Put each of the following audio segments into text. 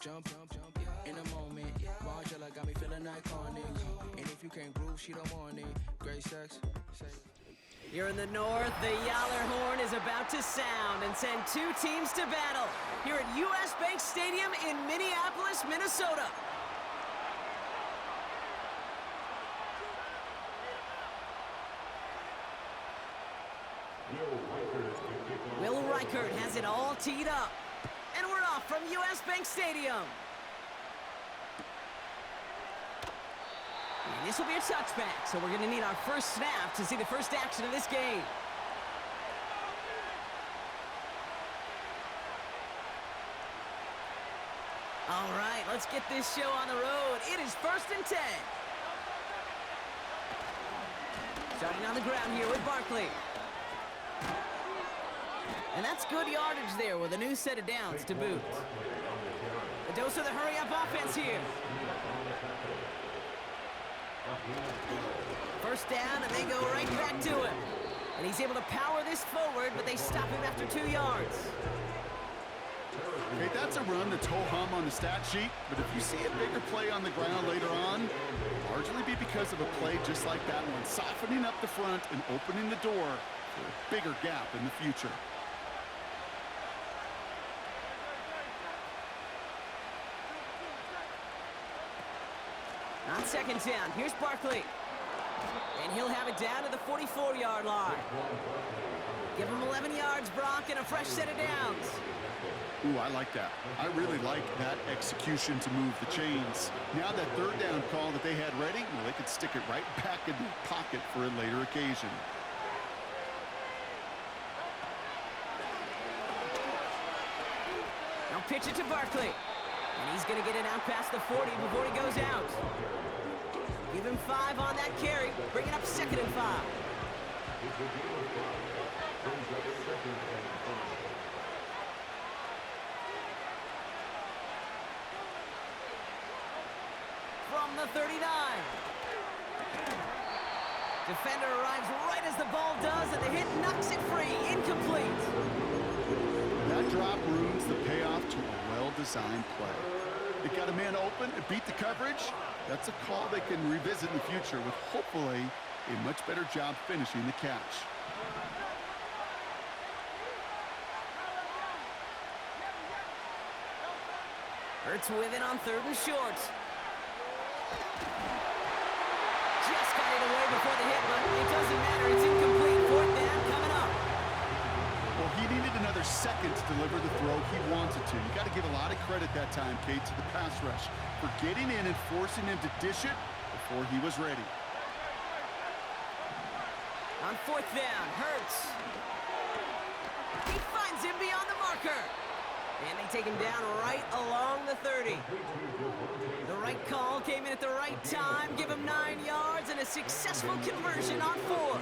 Jump, in a moment. Margella got me feeling iconic. And if you can't groove, she don't want it. Great sex. Here in the north, the Yaller horn is about to sound and send two teams to battle here at US Bank Stadium in Minneapolis, Minnesota. Will Reichert has it all teed up. And we're off from US Bank Stadium. And this will be a touchback, so we're going to need our first snap to see the first action of this game. All right, let's get this show on the road. It is 1st and 10. Starting on the ground here with Barkley. And that's good yardage there with a new set of downs to boot. A dose of the hurry-up offense here. First down, and they go right back to him. And he's able to power this forward, but they stop him after 2 yards. Okay, that's a run that's ho-hum on the stat sheet, but if you see a bigger play on the ground later on, it'll largely be because of a play just like that one, softening up the front and opening the door for a bigger gap in the future. On 2nd down, here's Barkley. And he'll have it down to the 44-yard line. Give him 11 yards, Brock, and a fresh set of downs. Ooh, I like that. I really like that execution to move the chains. Now that 3rd down call that they had ready, well, they could stick it right back in the pocket for a later occasion. Now pitch it to Barkley. And he's going to get it out past the 40 before he goes out. Give him 5 on that carry. Bring it up 2nd and 5. From the 39. Defender arrives right as the ball does, and the hit knocks it free. Incomplete. That drop ruins the payoff to a well-designed play. It got a man open, it beat the coverage. That's a call they can revisit in the future with hopefully a much better job finishing the catch. Hurts with it on 3rd and short. Just got it away before the hit, but it doesn't matter. It's incomplete. 4th down coming up. Well, he needed another second to deliver the throw he wanted to. You got to give a lot of credit that time, Kate, to the pass rush for getting in and forcing him to dish it before he was ready. On 4th down, Hurts. He finds him beyond the marker. And they take him down right along the 30. The right call came in at the right time. Give him 9 yards and a successful conversion on 4th.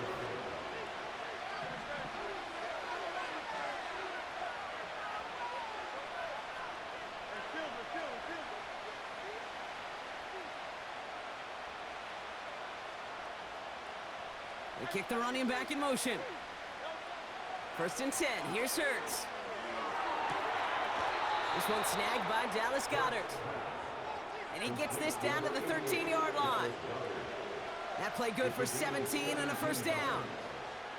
They kick the running back in motion. 1st and 10. Here's Hurts. This one snagged by Dallas Goedert. And he gets this down to the 13-yard line. That play good for 17 and a 1st down.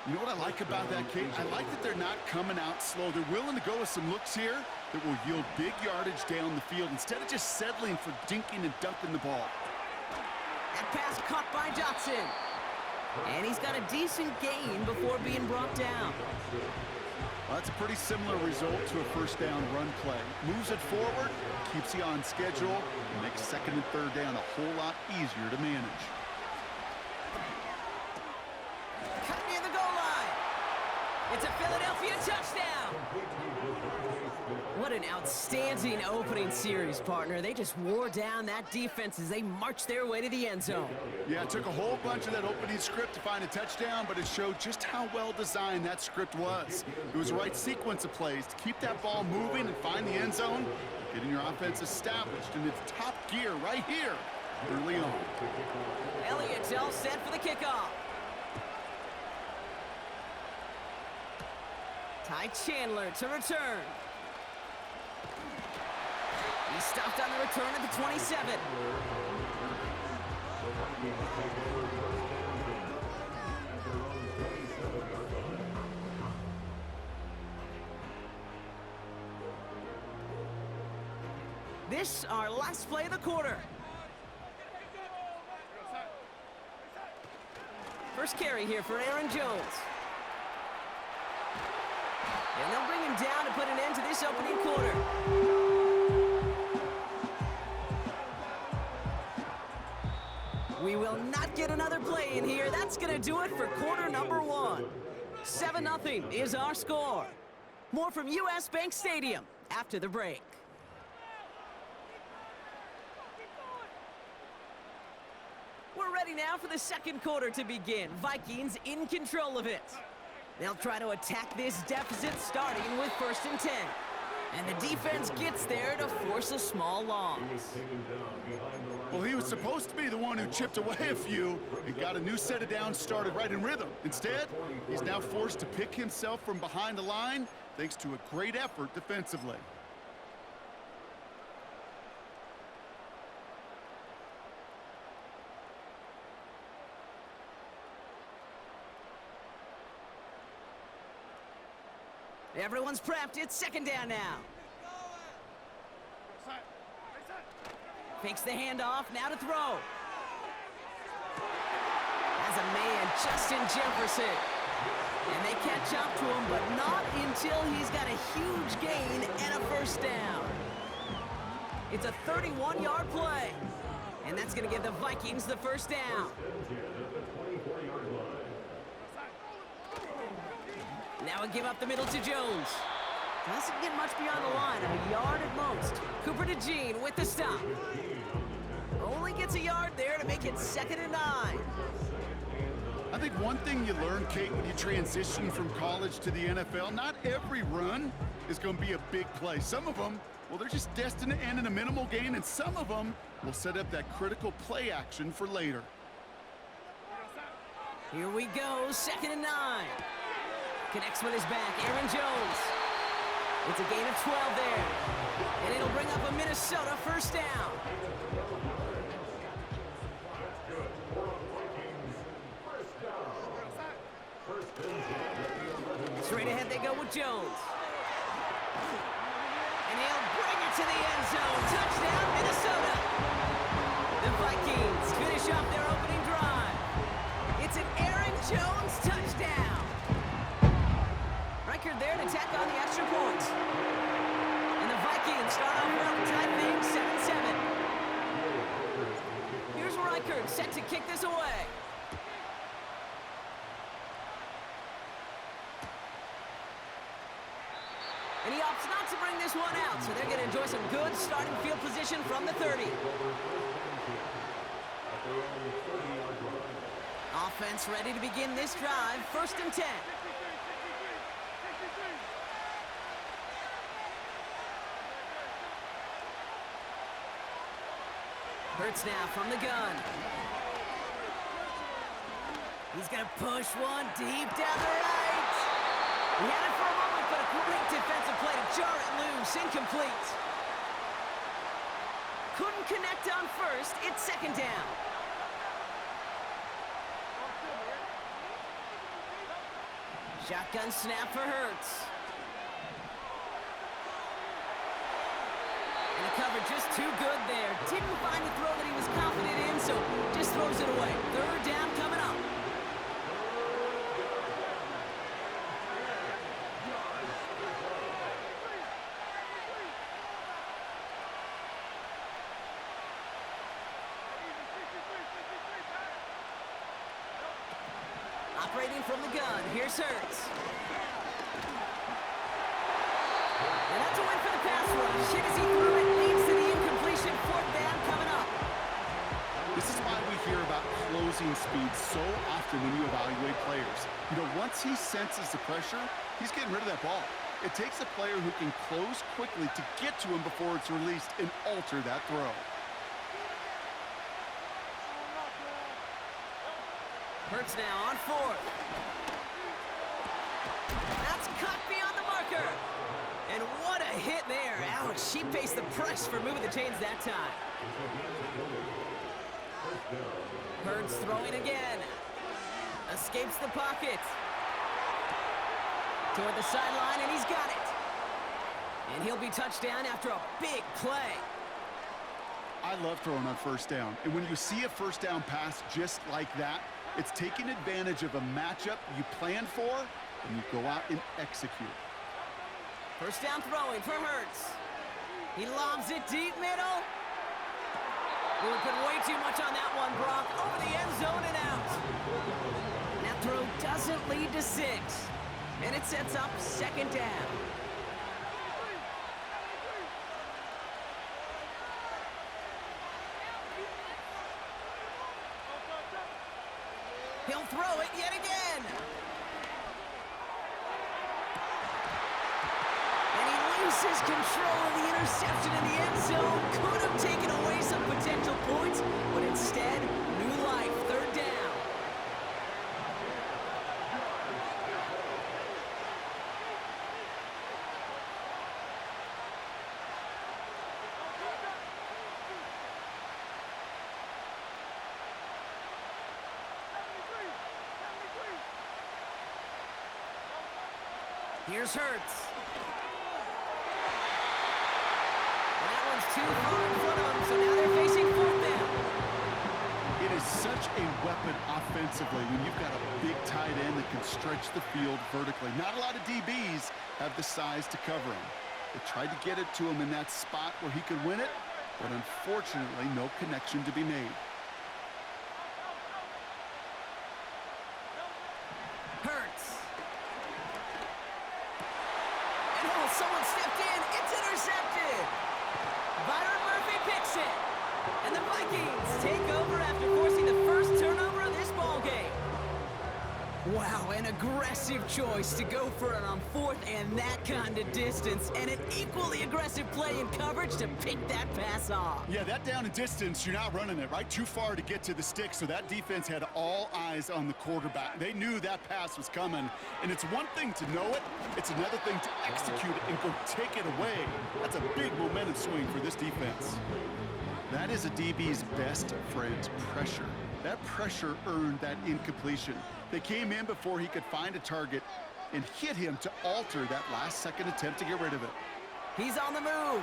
You know what I like about that, Kate? I like that they're not coming out slow. They're willing to go with some looks here that will yield big yardage down the field instead of just settling for dinking and dunking the ball. That pass caught by Dotson. And he's got a decent gain before being brought down. Well, that's a pretty similar result to a 1st down run play. Moves it forward, keeps you on schedule, and makes 2nd and 3rd down a whole lot easier to manage. Cut near the goal line. It's a Philadelphia touchdown. What an outstanding opening series, partner. They just wore down that defense as they marched their way to the end zone. Yeah, it took a whole bunch of that opening script to find a touchdown, but it showed just how well designed that script was. It was the right sequence of plays to keep that ball moving and find the end zone, getting your offense established in its top gear right here early on. Elliott's all set for the kickoff. Ty Chandler to return. He stopped on the return at the 27. This, our last play of the quarter. First carry here for Aaron Jones. And they'll bring him down to put an end to this opening quarter. We will not get another play in here. That's going to do it for quarter number one. 7-0 is our score. More from US Bank Stadium after the break. We're ready now for the second quarter to begin. Vikings in control of it. They'll try to attack this deficit starting with 1st and 10. And the defense gets there to force a small loss. Well, he was supposed to be the one who chipped away a few and got a new set of downs started right in rhythm. Instead, he's now forced to pick himself from behind the line thanks to a great effort defensively. Everyone's prepped. It's second down now. Fakes the handoff. Now to throw. Has a man, Justin Jefferson. And they catch up to him, but not until he's got a huge gain and a first down. It's a 31-yard play. And that's going to give the Vikings the first down. Now a give up the middle to Jones. Doesn't get much beyond the line, a yard at most. Cooper to Jean with the stop. Only gets a yard there to make it 2nd and 9. I think one thing you learn, Kate, when you transition from college to the NFL, not every run is going to be a big play. Some of them, well, they're just destined to end in a minimal gain, and some of them will set up that critical play action for later. Here we go, 2nd and 9. Connects with his back, Aaron Jones. It's a gain of 12 there. And it'll bring up a Minnesota first down. Straight ahead they go with Jones. And he'll bring it to the end zone. Touchdown, Minnesota. The Vikings finish off their opening drive. It's an Aaron Jones touchdown. Record there to tack on the extra point. And the Vikings start off well to tie things 7-7. Here's Reichert set to kick this away. And he opts not to bring this one out, so they're going to enjoy some good starting field position from the 30. Offense ready to begin this drive, 1st and 10. Hurts now from the gun. He's going to push one deep down the right. He had it for a moment, but a great defensive play to jar it loose. Incomplete. Couldn't connect on 1st. It's 2nd down. Shotgun snap for Hurts. And the cover just too good there. Didn't find a throw that he was confident in, so just throws it away. 3rd down coming up. Operating from the gun, here's Hurts. And that's a win for the pass rush. Hit as he threw it, leads to the incompletion. 4th down coming up. This is why we hear about closing speed so often when you evaluate players. You know, once he senses the pressure, he's getting rid of that ball. It takes a player who can close quickly to get to him before it's released and alter that throw. Hurts now on 4th. That's cut beyond the marker. And what a hit there. Ouch. She faced the press for moving the chains that time. Hurts throwing again. Escapes the pocket. Toward the sideline, and he's got it. And he'll be touchdown after a big play. I love throwing on first down. And when you see a first down pass just like that, it's taking advantage of a matchup you plan for, and you go out and execute. First down throwing for Hurts. He lobs it deep middle. We put way too much on that one, Brock. Over the end zone and out. That throw doesn't lead to 6. And it sets up second down. He'll throw it yet again. And he loses control of the interception in the end zone. Could have taken away some potential points, but instead, new life, third down. Here's Hurts. And that one's too far in front of him, so now they're facing fourth down. It is such a weapon offensively when you've got a big tight end that can stretch the field vertically. Not a lot of DBs have the size to cover him. They tried to get it to him in that spot where he could win it, but unfortunately, no connection to be made. Hurts. And oh, someone stepped in. It's intercepted. Byron Murphy picks it. And the Vikings take over after forcing the first turnover of this ballgame. Wow, an aggressive choice to go for it on fourth and that kind of distance. And an equally aggressive play in coverage to pick that pass off. Yeah, that down and distance, you're not running it, right? Too far to get to the stick, so that defense had all eyes on the quarterback. They knew that pass was coming, and it's one thing to know it, it's another thing to execute it and go take it away. That's a big momentum swing for this defense. That is a DB's best friend, pressure. That pressure earned that incompletion. They came in before he could find a target and hit him to alter that last-second attempt to get rid of it. He's on the move.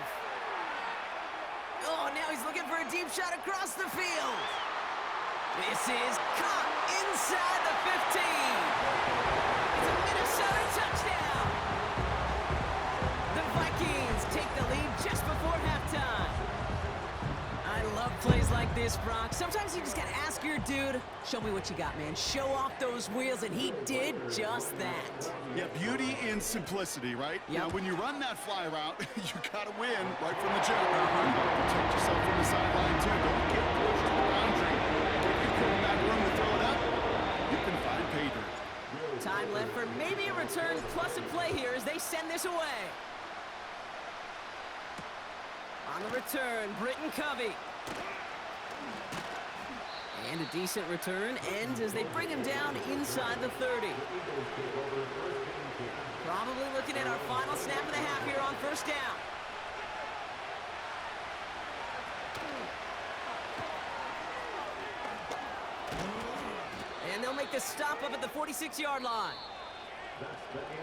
Oh, now he's looking for a deep shot across the field. This is caught inside the 15. It's a Minnesota touchdown. The Vikings take the lead just before halftime. I love plays like this, Brock. Sometimes you just gotta ask your dude, show me what you got, man. Show off those wheels, and he did just that. Yeah, beauty in simplicity, right? Yep. Now, when you run that fly route, you gotta win right from the jump. Protect yourself from the sideline, too. Don't get pushed to the boundary. Give your quarterback room to throw it up. You can find pay dirt. Time left for maybe a return plus a play here as they send this away. On the return, Britton Covey. And a decent return ends as they bring him down inside the 30. Probably looking at our final snap of the half here on first down. And they'll make the stop up at the 46-yard line.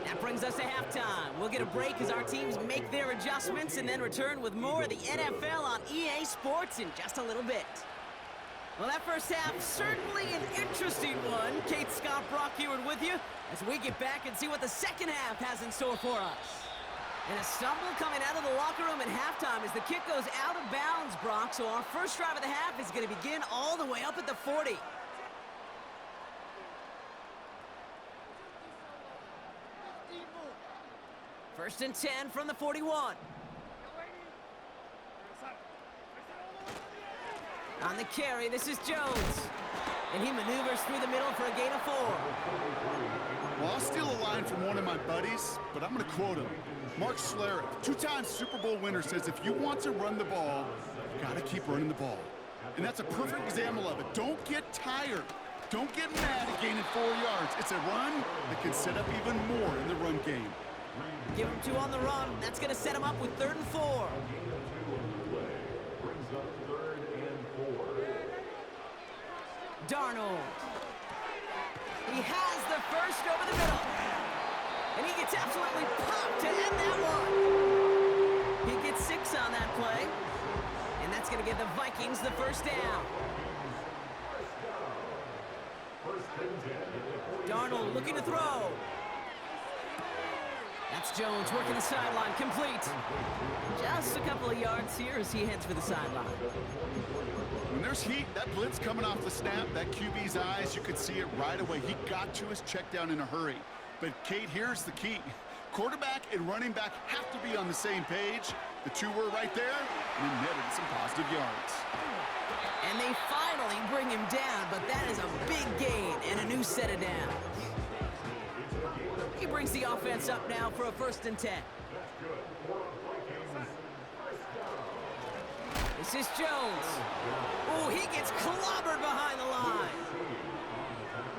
That brings us to halftime. We'll get a break as our teams make their adjustments and then return with more of the NFL on EA Sports in just a little bit. Well, that first half, certainly an interesting one. Kate, Scott, Brock here with you as we get back and see what the second half has in store for us. And a stumble coming out of the locker room at halftime as the kick goes out of bounds, Brock. So our first drive of the half is going to begin all the way up at the 40. First and 10 from the 41. On the carry, this is Jones. And he maneuvers through the middle for a gain of 4. Well, I'll steal a line from one of my buddies, but I'm going to quote him. Mark Schlereth, two-time Super Bowl winner, says if you want to run the ball, you've got to keep running the ball. And that's a perfect example of it. Don't get tired. Don't get mad at gaining 4 yards. It's a run that can set up even more in the run game. Give him 2 on the run. That's going to set him up with 3rd and 4. Darnold. He has the first over the middle. And he gets absolutely popped to end that one. He gets 6 on that play. And that's going to give the Vikings the first down. Darnold looking to throw. That's Jones working the sideline, complete. Just a couple of yards here as he heads for the sideline. When there's heat, that blitz coming off the snap, that QB's eyes, you could see it right away. He got to his check down in a hurry. But, Kate, here's the key. Quarterback and running back have to be on the same page. The two were right there, and it netted some positive yards. And they finally bring him down, but that is a big gain and a new set of downs. He brings the offense up now for a 1st and 10. This is Jones. Oh, he gets clobbered behind the line.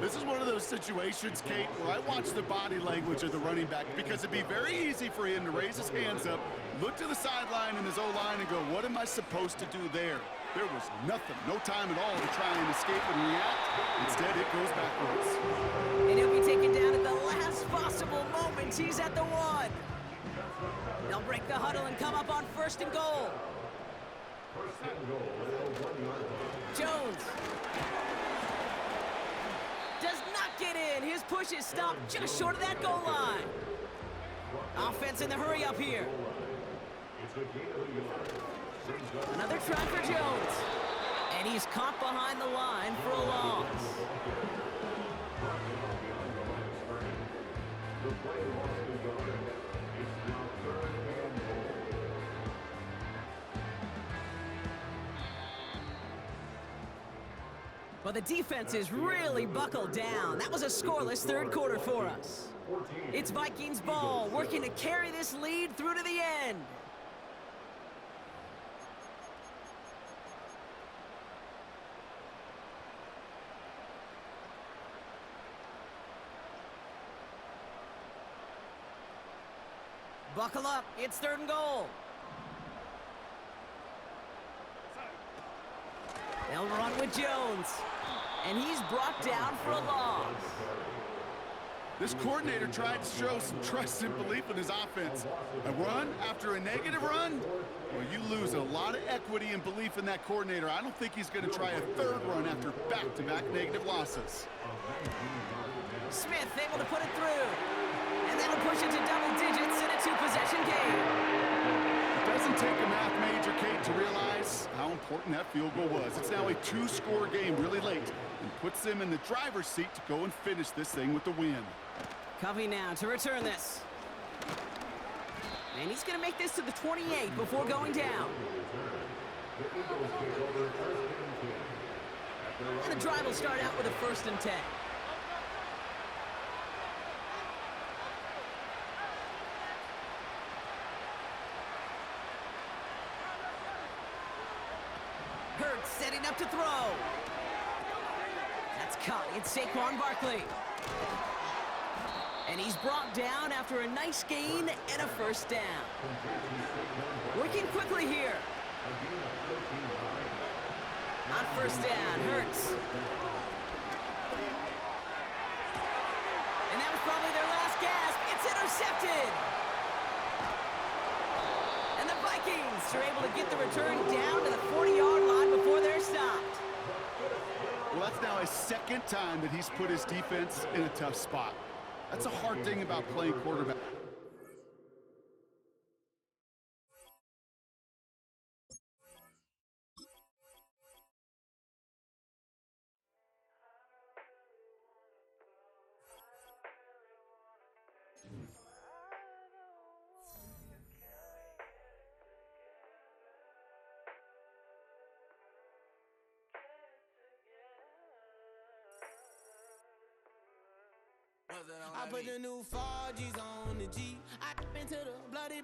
This is one of those situations, Kate, where I watch the body language of the running back because it'd be very easy for him to raise his hands up, look to the sideline in his O-line and go, what am I supposed to do there? There was nothing, no time at all to try and escape and react. Instead, it goes backwards. And he'll be taken down at the last possible moment. He's at the 1. They'll break the huddle and come up on 1st and goal. Jones does not get in. His push is stopped just short of that goal line. Offense in the hurry up here. Another try for Jones. And he's caught behind the line for a loss. Well, the defense is really buckled down. That was a scoreless 3rd quarter for us. It's Vikings ball, working to carry this lead through to the end. Buckle up, it's 3rd and goal. They'll run with Jones, and he's brought down for a loss. This coordinator tried to show some trust and belief in his offense. A run after a negative run? Well, you lose a lot of equity and belief in that coordinator. I don't think he's going to try a 3rd run after back-to-back negative losses. Smith able to put it through, and that'll push it to double digits in a 2-possession game. It doesn't take a math major, Kate, to realize how important that field goal was. It's now a 2-score game really late and puts them in the driver's seat to go and finish this thing with the win. Covey now to return this. And he's going to make this to the 28 before going down. And the drive will start out with a 1st and 10. Hurts setting up to throw. That's caught. It's Saquon Barkley. And he's brought down after a nice gain and a 1st down. Working quickly here. On 1st down, Hurts. And that was probably their last gasp. It's intercepted. And the Vikings are able to get the return down to the 40-yard line before they're stopped. Well, that's now his 2nd time that he's put his defense in a tough spot. That's a hard thing about playing quarterback. I put the new 4Gs on the G. I into the bloody